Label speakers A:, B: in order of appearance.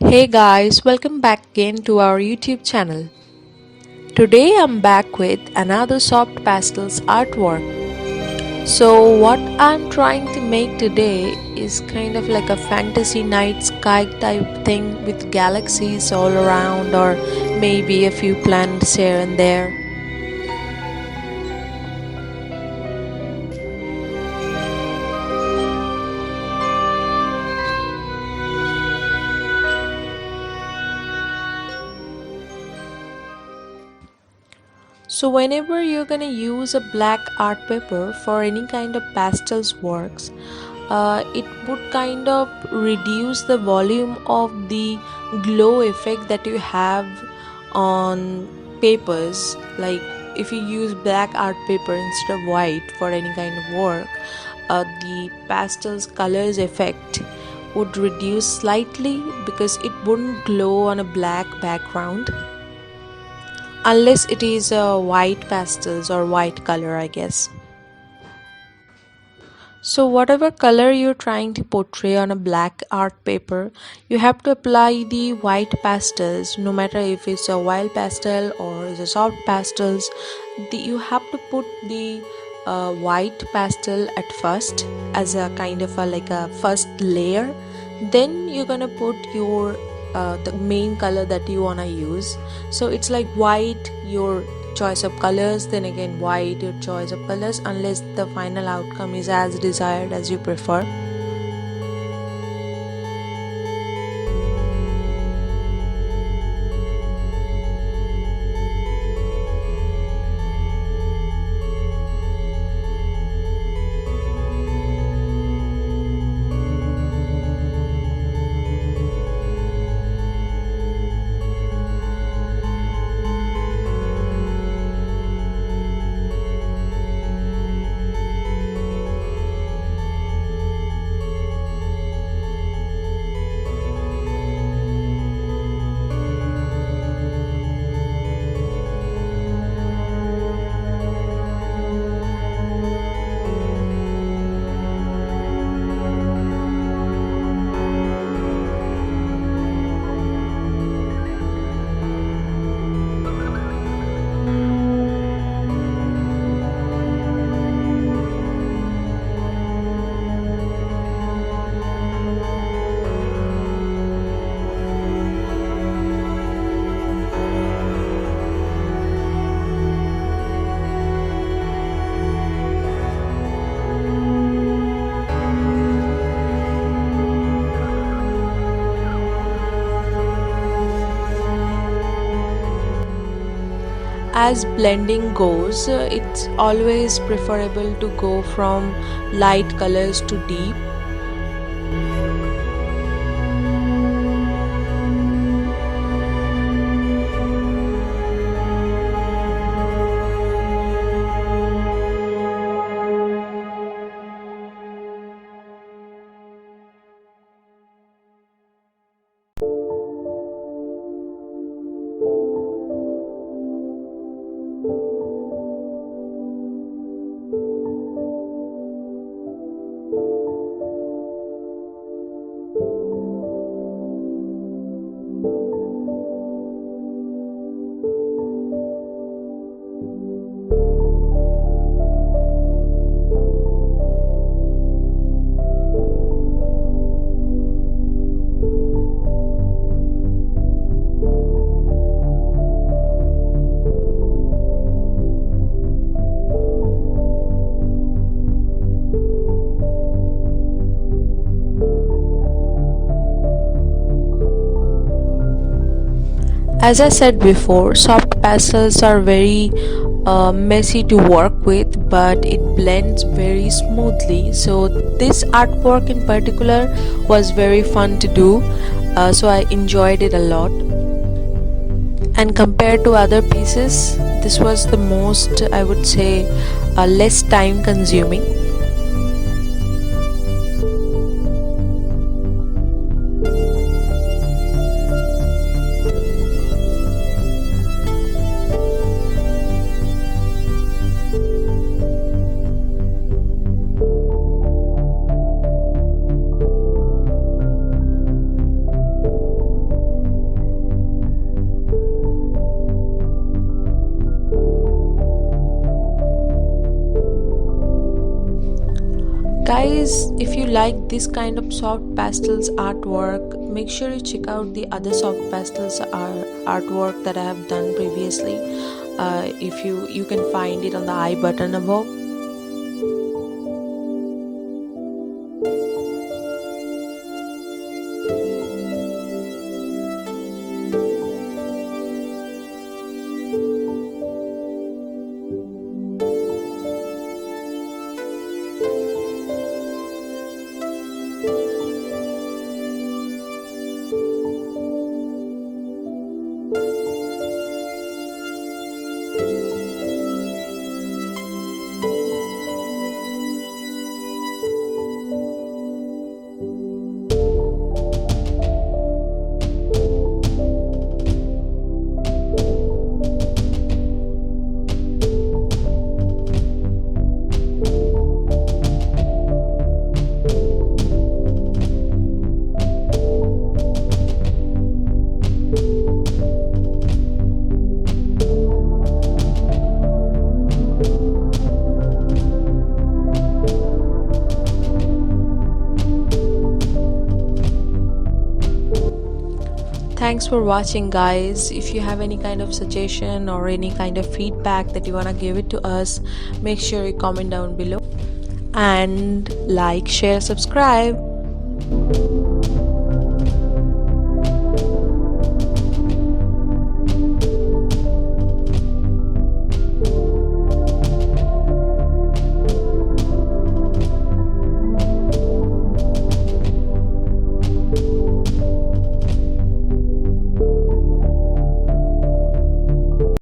A: Hey guys, welcome back again to our YouTube channel. Today I'm back with another Soft Pastels artwork. So what I'm trying to make today is kind of like a fantasy night sky type thing with galaxies all around or maybe a few planets here and there. So whenever you're gonna use a black art paper for any kind of pastels works, it would kind of reduce the volume of the glow effect that you have on papers. Like if you use black art paper instead of white for any kind of work, the pastels colors effect would reduce slightly because it wouldn't glow on a black background unless it is a white pastels or white color, I guess. So whatever color you're trying to portray on a black art paper, you have to apply the white pastels, no matter if it's a wild pastel or it's a soft pastels. You have to put the white pastel at first as a kind of a like a first layer. Then you're gonna put your the main color that you wanna use. So it's like white, your choice of colors, then again white, your choice of colors, unless the final outcome is as desired as you prefer. As blending goes, it's always preferable to go from light colors to deep. As I said before, soft pastels are very messy to work with, but it blends very smoothly. So this artwork in particular was very fun to do. So I enjoyed it a lot. And compared to other pieces, this was the most, I would say, less time consuming. Guys, if you like this kind of soft pastels artwork, make sure you check out the other soft pastels artwork that I have done previously. If you can find it on the I button above. Thanks for watching, guys. If you have any kind of suggestion or any kind of feedback that you want to give it to us, make sure you comment down below and like, share, subscribe.